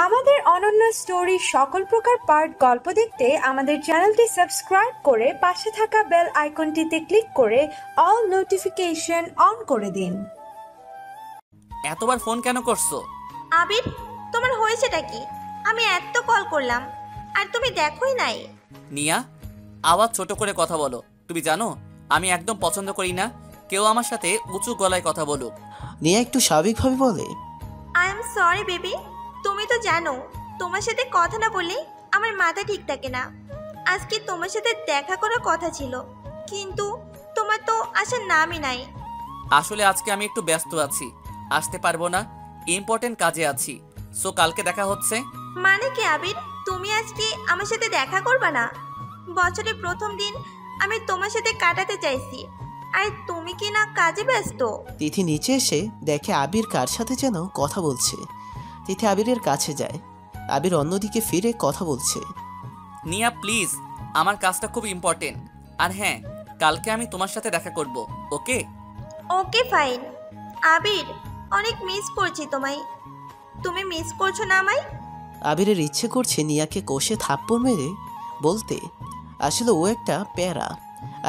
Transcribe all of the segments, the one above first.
আমাদের অনন্য স্টোরি সকল প্রকার পার্ট গল্প দেখতে আমাদের চ্যানেলটি সাবস্ক্রাইব করে পাশে থাকা বেল আইকনটিতে ক্লিক করে অল নোটিফিকেশন অন করে দিন। এতবার ফোন কেন করছো? আবির, তোমার হয়েছেটা কি? আমি এত কল করলাম আর তুমি দেখোই নাই। নিয়া, আওয়াজ ছোট করে কথা বলো। তুমি জানো আমি একদম পছন্দ করি না কেউ আমার সাথে উঁচু গলায় কথা বলুক। নিয়া একটু স্বাভাবিকভাবে বলে, আই এম সরি বেবি। তুমি তো জানো তোমার সাথে কথা না বললে আমার মাথা ঠিক থাকে না। আজকে তোমার সাথে দেখা করার কথা ছিল, কিন্তু তোমার তো আসার নামই নাই। আসলে আজকে আমি একটু ব্যস্ত আছি, আসতে পারবো না, ইম্পর্টেন্ট কাজে আছি। সো কালকে দেখা হচ্ছে। মানে কি আবির, তুমি আজকে আমার সাথে দেখা করবা না? বছরের প্রথম দিন আমি তোমার সাথে কাটাতে চাইছি, আর তুমি কি না কাজে ব্যস্ত? তিথি নিচে এসে দেখে আবির কার সাথে যেন কথা বলছে। তিথি আবিরের কাছে যায়। আবির অন্যদিকে ফিরে কথা বলছে। নিয়া প্লিজ, আমার কাজটা খুব ইম্পর্টেন্ট। আর হ্যাঁ, কালকে আমি তোমার সাথে দেখা করব, ওকে? Okay fine. আবির, অনেক মিস করছি তোমায়। তুমি মিস করছো না আমায়? আবিরের ইচ্ছে করছে নিয়াকে কষে থাপ্পড় মেরে বলতে, আসলে ও একটা প্যারা,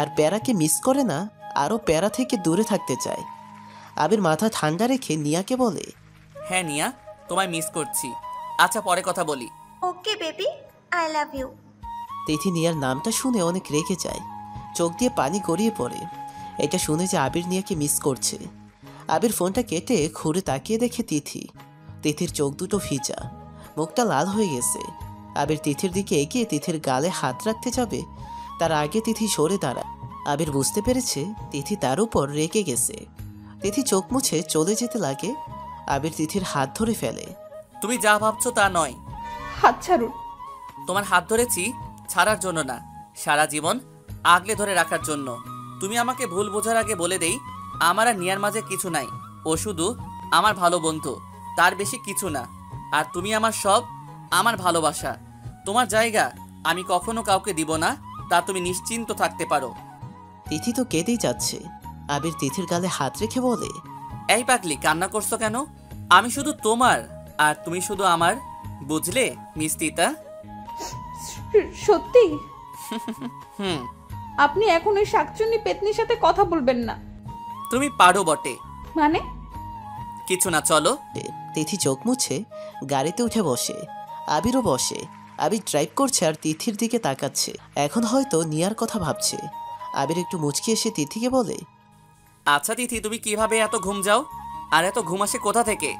আর প্যারাকে মিস করে না, আরও প্যারা থেকে দূরে থাকতে চায়। আবির মাথা ঠান্ডা রেখে নিয়াকে বলে, হ্যাঁ নিয়া, তোমায় মিস করছি। আচ্ছা পরে কথা বলি। Okay baby, I love you. Tithi নিয়ার নামটা শুনে অনেক রেগে যায়, চোখ দিয়ে পানি গড়িয়ে পড়ে। এটা শুনে যে আবির নিয়াকে মিস করছে। আবির ফোনটা কেটে ঘুরে তাকিয়ে দেখে তিথি। তিথির চোখ দুটো ভিজা, মুখটা লাল হয়ে গেছে। আবির তিথির দিকে এগিয়ে তিথির গালে হাত রাখতে যাবে, তার আগে তিথি সরে দাঁড়ায়। আবির বুঝতে পেরেছে তিথি তার উপর রেগে গেছে। তিথি চোখ মুছে চলে যেতে লাগে। আবির তিথির হাত ধরে ফেলে। তুমি যা ভাবছো তা নয়। হাত ছাড়ুন। তোমার হাত ধরেছি ছাড়ার জন্য না, সারা জীবন আগলে ধরে রাখার জন্য। তুমি আমাকে ভুল বোঝার আগে বলে দেই, আমার আর নিয়ার মাঝে কিছু নাই। ও শুধু আমার ভালো বন্ধু, তার বেশি কিছু না। আর তুমি আমার সব, আমার ভালোবাসা। তোমার জায়গা আমি কখনো কাউকে দিব না, তা তুমি নিশ্চিন্ত থাকতে পারো। তিথি তো কেঁদেই যাচ্ছে। আবির তিথির গালে হাত রেখে বলে, এই পাগলি, কান্না করছো কেন? আমি শুধু তোমার আর তুমি শুধু আমার, বুঝলে মিস্তিতা? সত্যি? হুম। আপনি এখন ওই শাকচুন্নি পেতনির সাথে কথা বলবেন না? তুমি পারো বটে। মানে? কিছু না, চলো। তিথি চোখ মুছে গাড়িতে উঠে বসে। আবিরও বসে। আবির ড্রাইভ করছে আর তিথির দিকে তাকাচ্ছে। এখন হয়তো নিয়ার কথা ভাবছে। আবির একটু মুচকি এসে তিথিকে বলে, আচ্ছা তিথি, তুমি কিভাবে এত ঘুম যাও? আর এত ঘুম আসে কোথা থেকে?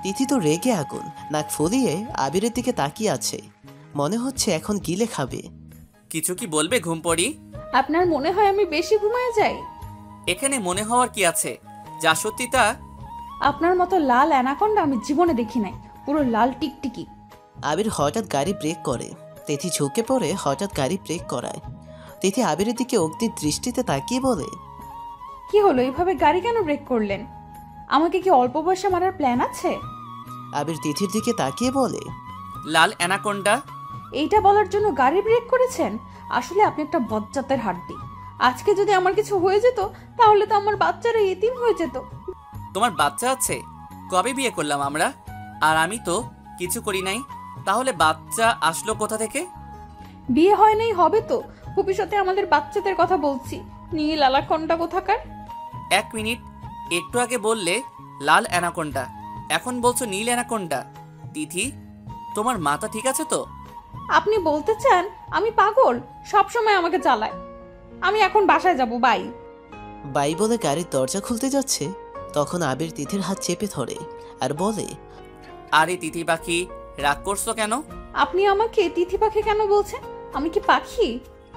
তিথি তো রেগে আগুন, নাক ফুলিয়ে আবিরের দিকে তাকিয়ে আছে। মনে হচ্ছে এখন গিলে খাবে। কিছু কি বলবে ঘুম পড়ি? আপনার মনে হয় আমি বেশি ঘুমায় যাই? এখানে মনে হওয়ার কি আছে, যা সত্যি তা। আপনার মতো লাল অ্যানাকন্ডা আমি জীবনে দেখি নাই, পুরো লাল টিকটিকি। আবির হঠাৎ গাড়ি ব্রেক করে। তিথি ঝুঁকে পড়ে হঠাৎ গাড়ি ব্রেক করায়। তিথি আবিরের দিকে অগ্নির দৃষ্টিতে তাকিয়ে বলে, কি হলো, এইভাবে গাড়ি কেন ব্রেক করলেন? আমাকে কি অল্প বয়সে মারার প্ল্যান আছে? আবির তিথির দিকে তাকিয়ে বলে, লাল অ্যানাকোন্ডা? এইটা বলার জন্য গাড়ি ব্রেক করেছেন? আসলে আপনি একটা বজ্জাতের হাড্ডি। আজকে যদি আমার কিছু হয়ে যেত তাহলে তো আমার বাচ্চারা এতিম হয়ে যেত। তোমার বাচ্চা আছে? কবে বিয়ে করলাম আমরা? আর আমি তো কিছু করি নাই, তাহলে বাচ্চা আসলো কোথা থেকে? বিয়ে হয় নাই, হবে তো। ভবিষ্যতে আমাদের বাচ্চাদের কথা বলছি। নীল অ্যানাকন্ডা কোথাকার। এক মিনিট, একটু আগে বললে লাল অ্যানাকোন্ডা, এখন বলছো নীল অ্যানাকোন্ডা। তিথি, তোমার মাথা ঠিক আছে তো? আপনি বলতে চান আমি পাগল? সবসময় আমাকে জ্বালায়। আমি এখন বাসায় যাব, বাই। বাই বলে গাড়ির দরজা খুলতে যাচ্ছে, তখন আবির তিথির হাত চেপে ধরে আর বলে, আরে তিথি পাখি, রাগ করছো কেন? আপনি আমাকে তিথি পাখি কেন বলছেন? আমি কি পাখি?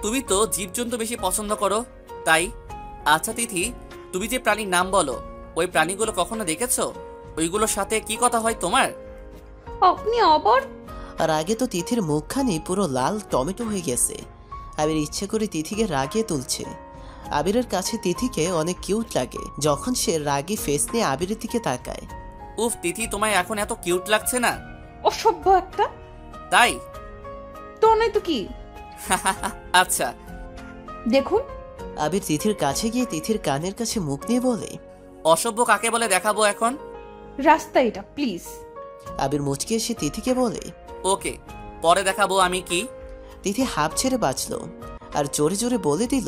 তুমি তো জীবজন্তু বেশি পছন্দ করো, তাই। আচ্ছা তিথি, তুমি যে প্রাণীর নাম বলো, ওই প্রাণীগুলো কখনো দেখেছো? ওইগুলোর সাথে কি কথা হয় তোমার? আপনি আবার? আর আগে তো তিথির মুখখানি পুরো লাল টমেটো হয়ে গেছে। আবির ইচ্ছে করে তিথিকে রাগিয়ে তুলছে। আবিরের কাছে তিথিকে অনেক কিউট লাগে যখন সে রাগী ফেস নিয়ে আবিরের দিকে তাকায়। উফ তিথি, তোমায় এখন এত কিউট লাগছে না। অসভ্য একটা। তাই? তো নয় তো কি? আচ্ছা দেখুন। আবির তিথির কাছে গিয়ে তিথির কানের কাছে মুখ নিয়ে বলে, অসভ্য কাকে বলে দেখাবো এখন। রাস্তা এটা, প্লিজ। আবির মুচকি এসে তিথিকে বলে। ওকে, পরে দেখাবো আমি কি। তিথি হাঁপ ছেড়ে বাঁচল আর জোরে জোরে বলে দিল,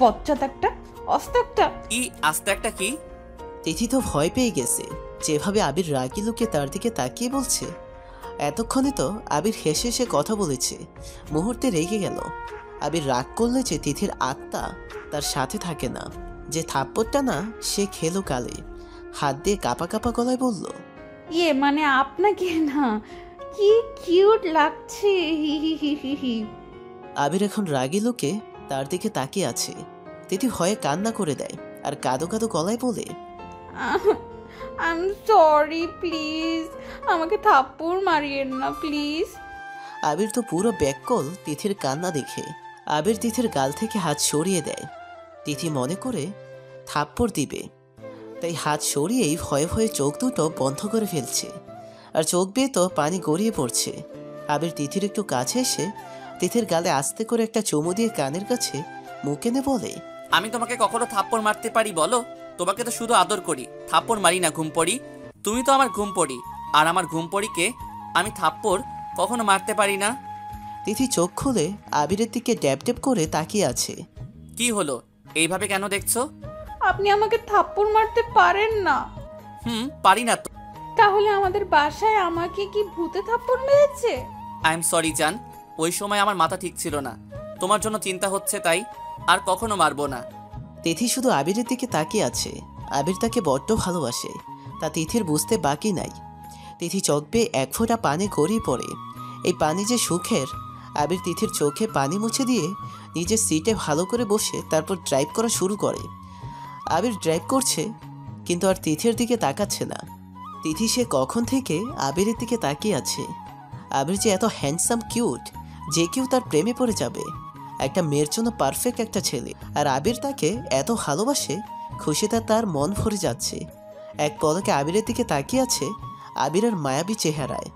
বচ্চাত একটা, অস্ত একটা। কি আস্তে একটা কি? তিথি তো ভয় পেয়ে গেছে। যেভাবে আবির রাগি লুকে তার দিকে তাকিয়ে বলছে, এতক্ষণে তো আবির হেসে হেসে কথা বলেছে, মুহূর্তে রেগে গেল। আবির রাগ করলে যে তিথির আত্মা তার সাথে থাকে না, যে থাপ্পড়টা না সে খেলো কালে। হাত দিয়ে কাঁপা কাঁপা গলায় বলল, মানে আপনাকে না, কি কিউট লাগছে, হি হি হি হি হি। আবির এখন রাগি লুকে তার দিকে তাকিয়ে আছে। তিথি ভয়ে কান্না করে দেয় আর কাঁদো কাঁদো গলায় বলে, আই এম সরি, প্লিজ আমাকে থাপ্পড় মারিয়েন না, প্লিজ। আবির তো পুরো ব্যাককল তিথির কান্না দেখে। আবির তিথির গাল থেকে হাত সরিয়ে দেয়। তিথি মনে করে থাপ্পড় দিবে, তাই হাত সরিয়েই ভয়ে ভয়ে চোখ দুটো বন্ধ করে ফেলছে, আর চোখ বেয়ে তো পানি গড়িয়ে পড়ছে। আবির তিথির একটু কাছে এসে তিথির গালে আস্তে করে একটা চুমু দিয়ে কানের কাছে মুখ এনে বলে, আমি তোমাকে কখনো থাপ্পড় মারতে পারি বলো? তোমাকে তো শুধু আদর করি, থাপ্পড় মারি না। ঘুম পড়ি, তুমি তো আমার ঘুম পড়ি, আর আমার ঘুম পড়িকে আমি থাপ্পড় কখনো মারতে পারি না। তিথি চোখ খুলে আবিরের দিকে ড্যাব ড্যাব করে তাকিয়ে আছে। কি হলো, এইভাবে কেন দেখছো? আপনি আমাকে থাপ্পড় মারতে পারেন না? পারি না তো। তাহলে আমাদের বাসায় আমাকে কি ভূতে থাপ্পড় মেরেছে? আই এম সরি জান, ওই সময় আমার মাথা ঠিক ছিল না, তোমার জন্য চিন্তা হচ্ছে তাই। আর কখনো মারবো না। তিথি শুধু আবিরের দিকে তাকিয়ে আছে। আবির তাকে বড্ড ভালোবাসে, তা তিথির বুঝতে বাকি নাই। তিথি চোখ বেয়ে এক ফোঁটা পানি গড়িয়ে পড়ে। এই পানি যে সুখের। আবির তিথির চোখে পানি মুছে দিয়ে নিজের সিটে ভালো করে বসে তারপর ড্রাইভ করা শুরু করে। আবির ড্রাইভ করছে, কিন্তু আর তিথির দিকে তাকাচ্ছে না। তিথি সে কখন থেকে আবিরের দিকে তাকিয়ে আছে। আবির যে এত হ্যান্ডসাম কিউট, যে কেউ তার প্রেমে পড়ে যাবে। একটা মেয়ের জন্য পারফেক্ট একটা ছেলে, আর আবির তাকে এত ভালোবাসে, খুশিতে তার মন ভরে যাচ্ছে। এক পলকে আবিরের দিকে তাকিয়ে আছে আবিরের মায়াবী চেহারায়।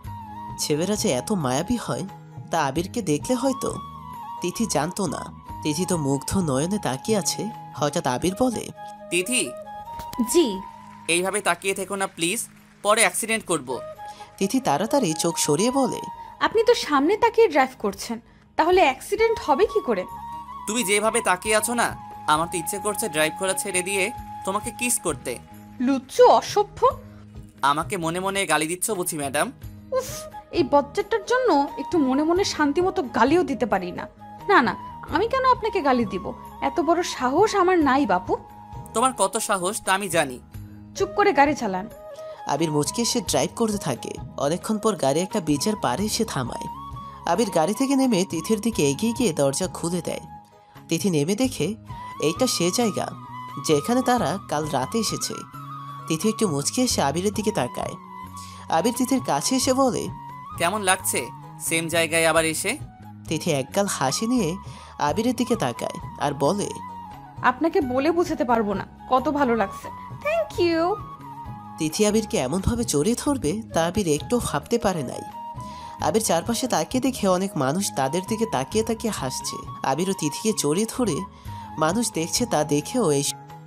ছেলেরা যে এত মায়াবী হয় তা আবিরকে দেখলে হয়তো। তিথি জানতো না। তিথি তো মুগ্ধ নয়নে তাকিয়ে আছে। হঠাৎ আবির বলে, তিথি, জি। এইভাবে তাকিয়ে থেকো না প্লিজ, পরে অ্যাক্সিডেন্ট করব। তিথি তাড়াতাড়ি চোখ সরিয়ে বলে, আপনি তো সামনে তাকিয়ে ড্রাইভ করছেন, তাহলে অ্যাক্সিডেন্ট হবে কি করে? তুমি যেভাবে তাকিয়ে আছো না, আমার তো ইচ্ছে করছে ড্রাইভ করা ছেড়ে দিয়ে তোমাকে কিস করতে। লুচ্চু, অসভ্য। আমাকে মনে মনে গালি দিচ্ছ বুঝি ম্যাডাম? উফ, এই বচ্চাটার জন্য একটু মনে মনে শান্তি মতো গালিও দিতে পারি না। না না, আমি কেন আপনাকে গালি দিব? এত বড় সাহস আমার নাই বাপু। তোমার কত সাহস তা আমি জানি। চুপ করে গাড়ি চালান। আবির মুচকে এসে ড্রাইভ করতে থাকে। অনেকক্ষণ পর গাড়ি একটা ব্রিজের পাড়ে এসে থামায়। আবির গাড়ি থেকে নেমে তিথির দিকে এগিয়ে গিয়ে দরজা খুলে দেয়। তিথি নেমে দেখে এইটা সে জায়গা যেখানে তারা কাল রাতে এসেছে। তিথি একটু মুচকে এসে আবিরের দিকে তাকায়। আবির তিথির কাছে এসে বলে, কেমন লাগছে সেম জায়গায় আবার এসে? তিথি একগাল হাসি নিয়ে আবিরের দিকে তাকায় আর বলে, আপনাকে বলে বুঝাতে পারবো না কত ভালো লাগছে। Thank you. তিথি আবিরকে এমনভাবে জড়িয়ে ধরবে তা আবির একটু ভাবতে পারে নাই। আবির চারপাশে তাকিয়ে দেখে অনেক মানুষ তাদের দিকে তাকিয়ে তাকিয়ে হাসছে। আবিরও তিথিকে জড়িয়ে ধরে মানুষ দেখছে তা দেখেও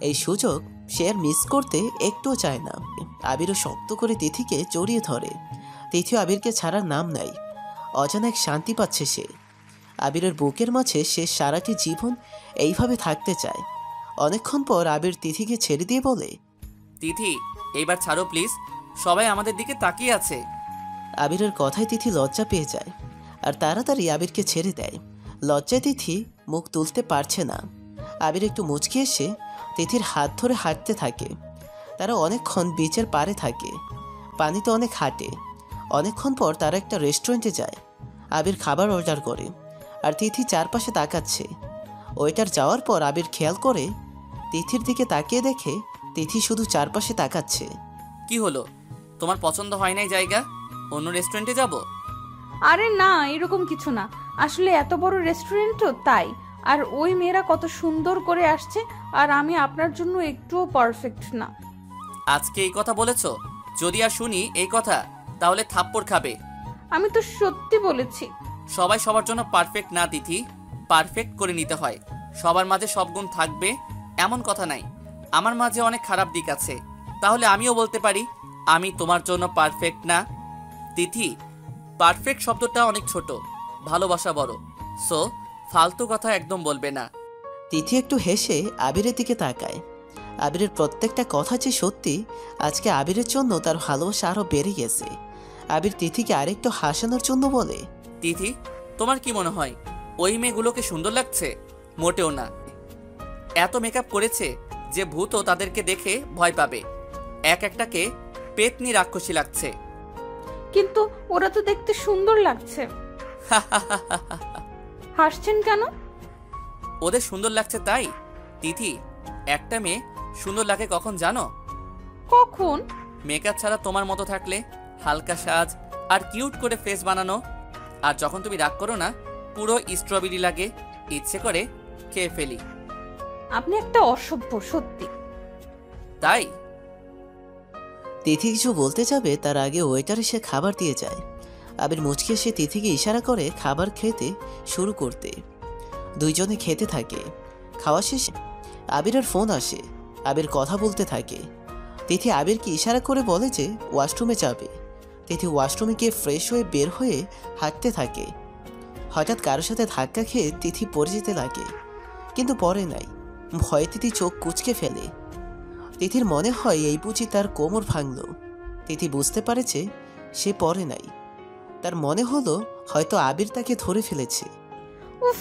এই সুযোগ সে আর মিস করতে একটুও চায় না। আবিরও শক্ত করে তিথিকে জড়িয়ে ধরে। তিথিও আবিরকে ছাড়ার নাম নাই। অজানা এক শান্তি পাচ্ছে সে। আবিরের বুকের মাঝে সে সারাটি জীবন এইভাবে থাকতে চায়। অনেকক্ষণ পর আবির তিথিকে ছেড়ে দিয়ে বলে, তিথি, এইবার ছাড়ো প্লিজ, সবাই আমাদের দিকে তাকিয়ে আছে। আবিরের কথায় তিথি লজ্জা পেয়ে যায় আর তাড়াতাড়ি আবিরকে ছেড়ে দেয়। লজ্জায় তিথি মুখ তুলতে পারছে না। আবির একটু মুচকে এসে তিথির হাত ধরে হাঁটতে থাকে। তারা অনেকক্ষণ বিচের পাড়ে থাকে। পানিতে অনেক হাঁটে। অনেকক্ষণ পর তারা একটা রেস্টুরেন্টে যায়। আবির খাবার অর্ডার করে আর তিথি চারপাশে তাকাচ্ছে। ওইটার যাওয়ার পর আবির খেয়াল করে তিথির দিকে তাকিয়ে দেখে তিথি শুধু চারপাশে তাকাচ্ছে। কি হলো, তোমার পছন্দ হয় নাই জায়গা? অন্য রেস্টুরেন্টে যাব? আরে না, এরকম কিছু না। আসলে এত বড় রেস্টুরেন্ট তো তাই। আর ওই মেয়েরা কত সুন্দর করে আসছে, আর আমি আপনার জন্য একটুও পারফেক্ট না। আজকে এই কথা বলেছো? যদি আর শুনি এই কথা তাহলে থাপ্পড় খাবে। আমি তো সত্যি বলেছি। সবাই সবার জন্য পারফেক্ট না তিথি, পারফেক্ট করে নিতে হয়। সবার মাঝে সব গুণ থাকবে এমন কথা নাই। আমার মাঝে অনেক খারাপ দিক আছে, তাহলে আমিও বলতে পারি আমি তোমার জন্য পারফেক্ট না। তিথি, পারফেক্ট শব্দটা অনেক ছোট, ভালোবাসা বড়। সো ফালতু কথা একদম বলবে না। তিথি একটু হেসে আবিরের দিকে তাকায়। আবিরের প্রত্যেকটা কথা যে সত্যি, আজকে আবিরের জন্য তার ভালোবাসা আরও বেড়ে গেছে। আবির তিথিকে আরেকটু হাসানোর জন্য বলে, তিথি, তোমার কি মনে হয় ওই মেয়েগুলোকে সুন্দর লাগছে? মোটেও না। এত মেকআপ করেছে যে ভূতও তাদেরকে দেখে ভয় পাবে। এক একটাকে পেতনি রাক্ষসী লাগছে। কিন্তু ওরা তো দেখতে সুন্দর লাগছে। হাসছেন কেন? ওদের সুন্দর লাগছে তাই? তিথি, একটা মেয়ে সুন্দর লাগে কখন জানো? কখন? মেকআপ ছাড়া তোমার মতো থাকলে, হালকা সাজ আর কিউট করে ফেস বানানো। আর যখন তুমি রাগ করো না, পুরো স্ট্রবেরি লাগে, ইচ্ছে করে খেয়ে ফেলি। আপনি একটা অসভ্য, সত্যি। তাই? তিথি কিছু বলতে যাবে তার আগে ওয়েটার এসে খাবার দিয়ে যায়। আবির মুচকি এসে তিথিকে ইশারা করে খাবার খেতে শুরু করতে। দুইজনে খেতে থাকে। খাওয়া শেষে আবিরের ফোন আসে। আবির কথা বলতে থাকে। তিথি আবিরকে ইশারা করে বলে যে ওয়াশরুমে যাবে। তিথি ওয়াশরুমে গিয়ে ফ্রেশ হয়ে বের হয়ে হাঁটতে থাকে। হঠাৎ কারোর সাথে ধাক্কা খেয়ে তিথি পড়ে যেতে লাগে, কিন্তু পড়ে নাই। ভয়ে তিথি চোখ কুঁচকে ফেলে। তিথির মনে হয় এই বুঝি তার কোমর ভাঙল। তিথি বুঝতে পারে যে সে পড়ে নাই। তার মনে হলো হয়তো আবির তাকে ধরে ফেলেছে। উফ,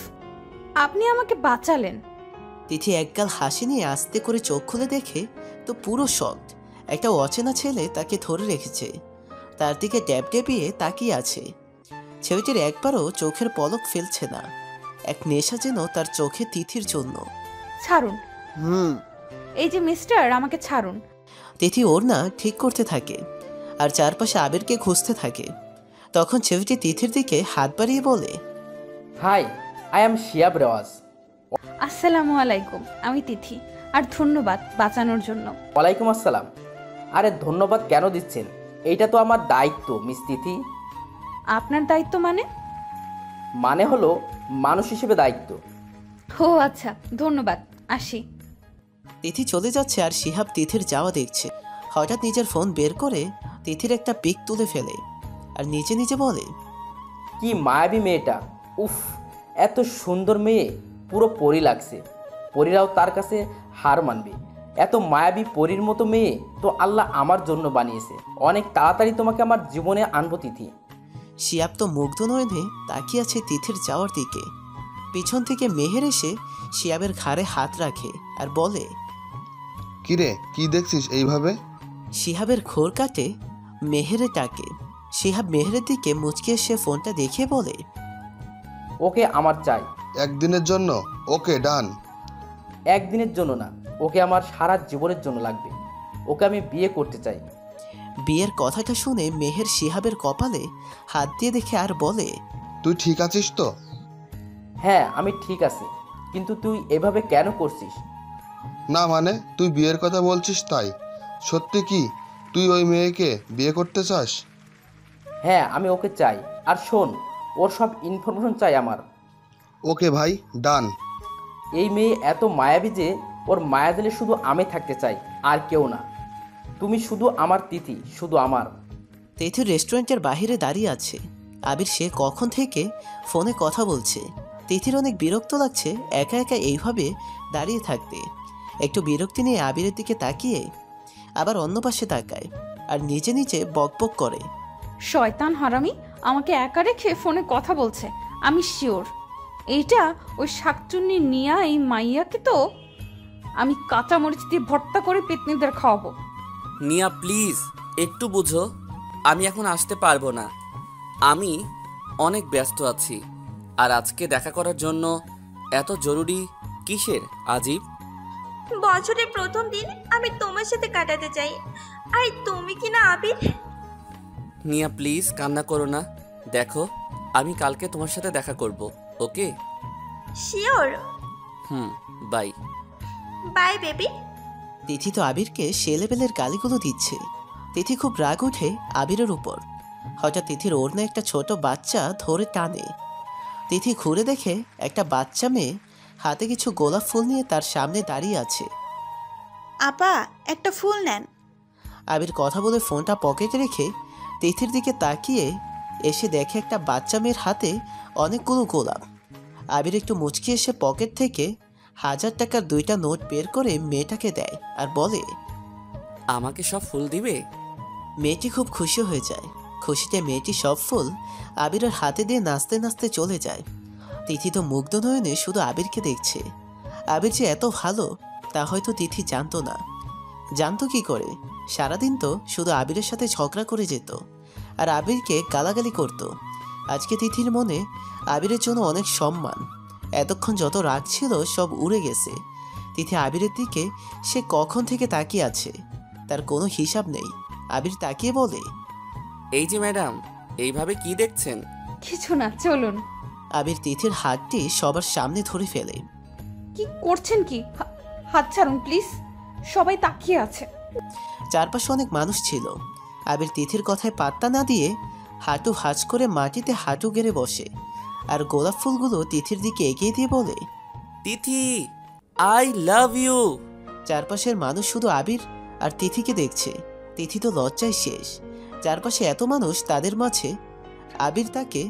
আপনি আমাকে বাঁচালেন। তিথি একগাল হাসি নিয়ে আস্তে করে চোখ খুলে দেখে তো পুরো শকড। একটা অচেনা ছেলে তাকে ধরে রেখেছে, তার দিকে ড্যাব ডেবিয়ে তাকিয়ে আছে। ছেলেটির একবারও চোখের পলক ফেলছে না। এক নেশা যেন তার চোখে তিথির জন্য। ছাড়ুন। এই যে মিস্টার, আমাকে ছাড়ুন। তিথি ওড়না ঠিক করতে থাকে আর চারপাশে আবিরকে খুঁজতে থাকে। তখন ছেলেটি তিথির দিকে হাত বাড়িয়ে বলে, হাই, আই এম শিয়াব রেওয়াজ। আসসালামু আলাইকুম, আমি তিথি। আর ধন্যবাদ বাঁচানোর জন্য। ওয়ালাইকুম আসসালাম। আরে ধন্যবাদ কেন দিচ্ছেন? এইটা তো আমার দায়িত্ব মিস তিথি। আপনার দায়িত্ব মানে? মানে হলো মানুষ হিসেবে দায়িত্ব। ও আচ্ছা, ধন্যবাদ, আসি। তিথি চলে যাচ্ছে আর শিহাব তিথির যাওয়া দেখছে। হঠাৎ নিজের ফোন বের করে তিথির একটা পিক তুলে ফেলে আর নিজে নিজে বলে, কি মায়াবী মেয়েটা! উফ, এত সুন্দর মেয়ে, পুরো পরী লাগছে। পরীরাও তার কাছে হার মানবে। এত মায়াবী পরীর মতো মেয়ে তো আল্লাহ আমার জন্য বানিয়েছে। অনেক তাড়াতাড়ি তোমাকে আমার জীবনে আনবো তিথি। শিহাব তো মুগ্ধ নয়নে তাকিয়ে আছে তিথির যাওয়ার দিকে। পিছন থেকে মেহের এসে শিহাবের ঘাড়ে হাত রাখে আর বলে, কিরে, কি দেখছিস এইভাবে? শিহাবের ঘোর কাটে মেহেরে ডাকে। শিহাব মেহেরের দিকে মুচকে এসে ফোনটা দেখে বলে, ওকে আমার চাই। একদিনের জন্য? ওকে, ডান। একদিনের জন্য না, ওকে আমার সারা জীবনের জন্য লাগবে। ওকে আমি বিয়ে করতে চাই। বিয়ের কথাটা শুনে মেহের শিহাবের কপালে হাত দিয়ে দেখে আর বলে, তুই ঠিক আছিস তো? হ্যাঁ, আমি ঠিক আছি, কিন্তু তুই এভাবে কেন করছিস? না মানে, তুই বিয়ের কথা বলছিস তাই? সত্যি কি তুই ওই মেয়েকে বিয়ে করতে চাস? হ্যাঁ, আমি ওকে চাই। আর শোন, ওর সব ইনফরমেশন চাই আমার। ওকে ভাই, ডান। এই মেয়ে এত মায়াবী যে ওর মায়া দিলে শুধু আমি থাকতে চাই, আর কেউ না। তুমি শুধু আমার তিথি, শুধু আমার। তিথির রেস্টুরেন্টের বাইরে দাঁড়িয়ে আছে। আবির সে কখন থেকে ফোনে কথা বলছে। তিথির অনেক বিরক্ত লাগছে একা একা এইভাবে দাঁড়িয়ে থাকতে। একটু বিরক্তি নিয়ে আবিরের দিকে তাকিয়ে আবার অন্য পাশে তাকায় আর নিজে নিজে বকবক করে, শয়তান হারামি আমাকে একা রেখে ফোনে কথা বলছে। আমি শিওর এইটা ওই শাকচুন্নি নিয়া এই মাইয়াকে তো আমি কাঁচামরিচ দিয়ে ভর্তা করে পেতনিদের খাওয়াবো। নিয়া প্লিজ একটু বুঝো, আমি এখন আসতে পারবো না। আমি অনেক ব্যস্ত আছি। আর আজকে দেখা করার জন্য এত জরুরি কিসের আজিব? বছরের প্রথম দিন আমি তোমার সাথে কাটাতে চাই। আর তুমি কি না আবির? নিয়া প্লিজ কান্না করো না। দেখো, আমি কালকে তোমার সাথে দেখা করব, okay? Sure. Bye. Bye baby. Tithi তো আবিরকে সে লেভেলের গালিগুলো দিচ্ছে। তিথি খুব রাগ ওঠে আবিরের উপর। হঠাৎ তিথির ওড়না একটা ছোট বাচ্চা ধরে টানে। তিথি ঘুরে দেখে একটা বাচ্চা মেয়ে হাতে কিছু গোলাপ ফুল নিয়ে তার সামনে দাঁড়িয়ে আছে। আপা একটা ফুল নেন। আবির কথা বলে ফোনটা পকেটে রেখে তিথির দিকে তাকিয়ে এসে দেখে একটা বাচ্চা মেয়ের হাতে অনেকগুলো গোলাপ। আবির একটু মুচকি এসে পকেট থেকে 1000 টাকার 2টা নোট বের করে মেয়েটাকে দেয় আর বলে, আমাকে সব ফুল দিবে? মেয়েটি খুব খুশি হয়ে যায়। খুশিতে মেয়েটি সব ফুল আবিরের হাতে দিয়ে নাচতে নাচতে চলে যায়। তিথি তো মুগ্ধ নয়নে শুধু আবিরকে দেখছে। আবির যে এত ভালো তা হয়তো তিথি জানতো না। জানতো কি করে? সারাদিন তো শুধু আবিরের সাথে ঝগড়া করে যেত আর আবিরকে গালাগালি করত। আজকে তিথির মনে আবিরের জন্য অনেক সম্মান। এতক্ষণ যত রাগ ছিল সব উড়ে গেছে। তিথি আবিরের দিকে সে কখন থেকে তাকিয়ে আছে তার কোনো হিসাব নেই। আবির তাকিয়ে বলে, এই যে ম্যাডাম, এইভাবে কি দেখছেন? কিছু না, চলুন। আবির তিথির হাতটি সবার সামনে ধরে ফেলে। কি করছেন কি? হাত ছাড়ুন প্লিজ, সবাই তাকিয়ে আছে। চারপাশে অনেক মানুষ ছিল। আবির তিথির কথায় পাত্তা না দিয়ে হাঁটু ভাঁজ করে মাটিতে হাঁটু গেড়ে বসে আর গোলাপ ফুলগুলো তিথির দিকে এগিয়ে দিয়ে বলে, তিথি, আই লাভ ইউ। চারপাশের মানুষ শুধু আবির আর তিথিকে দেখছে। তিথি তো লজ্জায় শেষ। চারপাশে এত মানুষ, তাদের মাঝে আবির তাকে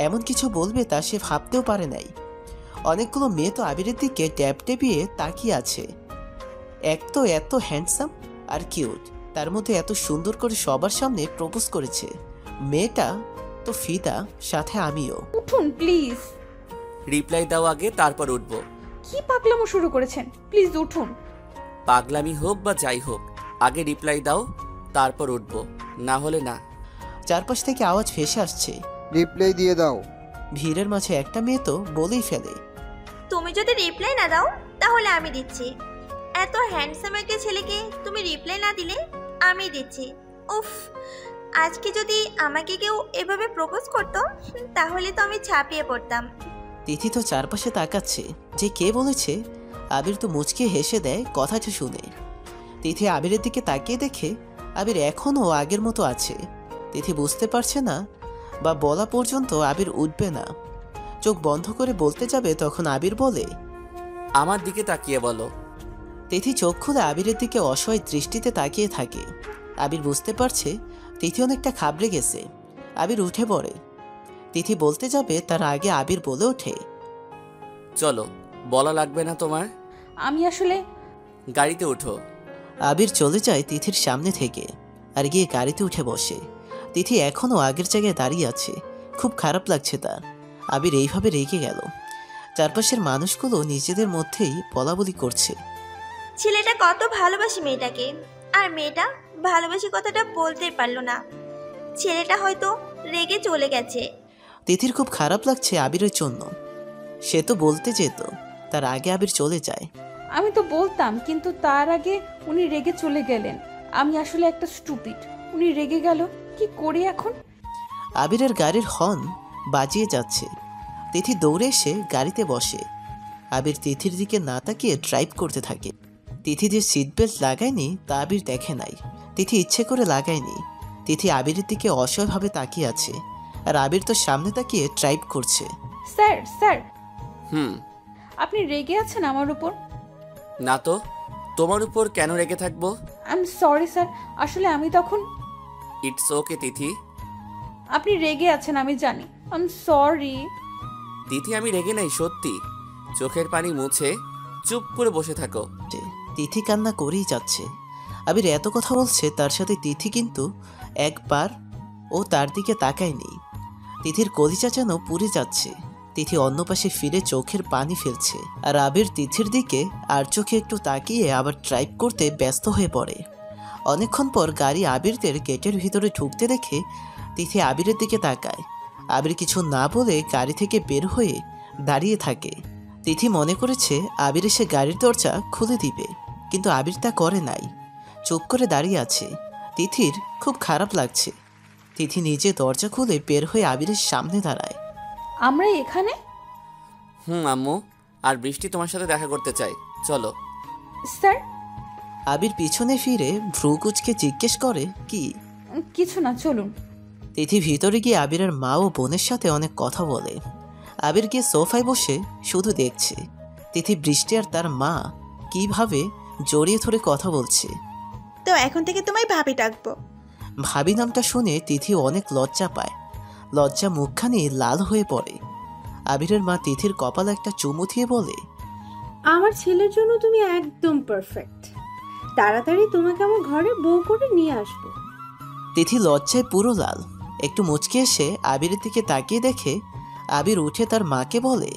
এমন কিছু বলবে তা সে ভাবতেও পারে নাই। অনেকগুলো মেয়ে তো আবিরের দিকে ট্যাপ টেপিয়ে তাকিয়ে আছে। এক তো এত হ্যান্ডসাম আর কিউট, তার মধ্যে এত সুন্দর করে সবার সামনে প্রপোজ করেছে। মেয়েটা তো ফিদা, সাথে আমিও। উঠুন প্লিজ। রিপ্লাই দাও আগে, তারপর উঠবো। কি পাগলামো শুরু করেছেন? প্লিজ উঠুন। পাগলামি হোক বা যাই হোক, আগে রিপ্লাই দাও, তারপর উঠবো, না হলে না। চারপাশ থেকে আওয়াজ ভেসে আসছে, রিপ্লাই দিয়ে দাও। ভিড়ের মাঝে একটা মেয়ে তো বলেই ফেলে, তুমি যদি রিপ্লাই না দাও তাহলে আমি দিচ্ছি। এত হ্যান্ডসাম একটা ছেলেকে তুমি রিপ্লাই না দিলে আমি দিচ্ছি। উফ, আজকে যদি আমাকে কেউ এভাবে প্রপোজ করতো তাহলে তো আমি ছাপিয়ে পড়তাম। তিথি তো চারপাশে তাকাচ্ছে যে কে বলেছে। আবির তো মুচকে হেসে দেয় কথাটা শুনে। তিথি আবিরের দিকে তাকিয়ে দেখে আবির এখনও আগের মতো আছে। তিথি বুঝতে পারছে না বা বলা পর্যন্ত আবির উঠবে না। চোখ বন্ধ করে বলতে যাবে তখন আবির বলে, আমার দিকে তাকিয়ে বলো। তিথি চোখ খুলে আবিরের দিকে অসহায় দৃষ্টিতে তাকিয়ে থাকে। আবির বুঝতে পারছে তিথি অনেকটা ঘাবড়ে গেছে। আবির উঠে পড়ে। তিথি বলতে যাবে তার আগে আবির বলে ওঠে, চলো, বলা লাগবে না তোমার। আমি আসলে গাড়িতে উঠো। আবির চলে যায় তিথির সামনে থেকে আর গিয়ে গাড়িতে উঠে বসে। তিথি এখনও আগের জায়গায় দাঁড়িয়ে আছে। খুব খারাপ লাগছে তার। আবির এইভাবে রেগে গেল। চারপাশের মানুষগুলো নিজেদের মধ্যেই বলাবলি করছে, ছেলেটা কত ভালোবাসে মেয়েটাকে, আর মেয়েটা ভালোবাসি কথাটা বলতে পারলো না। ছেলেটা হয়তো রেগে চলে গেছে। তিথির খুব খারাপ লাগছে আবিরের জন্য। সে তো বলতে যেত, তার আগে আবির চলে যায়। আমি তো বলতাম, কিন্তু তার আগে উনি রেগে চলে গেলেন। আমি আসলে একটা স্টুপিড। উনি রেগে গেল, কি করি এখন? আবিরের গাড়ির হর্ন বাজিয়ে যাচ্ছে। তিথি দৌড়ে এসে গাড়িতে বসে। আবির তিথির দিকে না তাকিয়ে ড্রাইভ করতে থাকে। তিথি যে সিট বেল্ট লাগায়নি তা আবির দেখে নাই। তিথি ইচ্ছে করে লাগায়নি। তিথি আবিরের দিকে অসহায়ভাবে তাকিয়ে আছে আর আবির তো সামনে তাকিয়ে ড্রাইভ করছে। স্যার, স্যার, হুম। আপনি রেগে আছেন আমার উপর? না তো, তোমার উপর কেন রেগে থাকবো? আই এম সরি স্যার, আসলে আমি তখন। ইটস ওকে তিথি। আপনি রেগে আছেন আমি জানি। I am sorry. তিথি, আমি রেগে নাই, সত্যি। চোখের পানি মুছে চুপ করে বসে থাকো। তিথি কান্না করেই যাচ্ছে। আবির এত কথা বলছে, তার সাথে তিথি কিন্তু একবার ও তার দিকে তাকায়নি। তিথির কলিজা যেন পুড়ে যাচ্ছে। তিথি অন্য পাশে ফিরে চোখের পানি ফেলছে আর আবির তিথির দিকে আর চোখে একটু তাকিয়ে আবার ড্রাইভ করতে ব্যস্ত হয়ে পড়ে। অনেকক্ষণ পর গাড়ি আবিরদের গেটের ভিতরে ঢুকতে দেখে তিথি আবিরের দিকে তাকায়। আবির কিছু না বলে গাড়ি থেকে বের হয়ে দাঁড়িয়ে থাকে। তিথি মনে করেছে আবির এসে গাড়ির দরজা খুলে দিবে, কিন্তু আবির তা করে নাই। চুপ করে দাঁড়িয়ে আছে। তিথির খুব খারাপ লাগছে। তিথি নিজে দরজা খুলে বের হয়ে আবিরের সামনে দাঁড়ায়। আমরা এখানে? আম্মু আর বৃষ্টি তোমার সাথে দেখা করতে চাই, চলো। স্যার? আবির পিছনে ফিরে ভ্রু কুচকে জিজ্ঞেস করে, কি? কিছু না, চলুন। তিথি ভিতরে গিয়ে আবিরের মা ও বোনের সাথে অনেক কথা বলে। আবির গিয়ে সোফায় বসে শুধু দেখছে তিথি, বৃষ্টি আর তার মা কিভাবে জড়িয়ে ধরে কথা বলছে। তো এখন থেকে তোমায় ভাবি ডাকবো। ভাবি নামটা শুনে তিথি অনেক লজ্জা পায়। লজ্জা মুখখানি লাল হয়ে পড়ে। আবিরের মা তিথির কপালে একটা চুমু দিয়ে বলে, আমার ছেলের জন্য তুমি একদম পারফেক্ট। তাড়াতাড়ি তোমাকে আমার ঘরে বউ করে নিয়ে আসবো। তিথি লজ্জায় পুরো লাল। একটু মুচকে এসে আবিরের দিকে তাকিয়ে দেখে আবির উঠে তার মাকে বলে,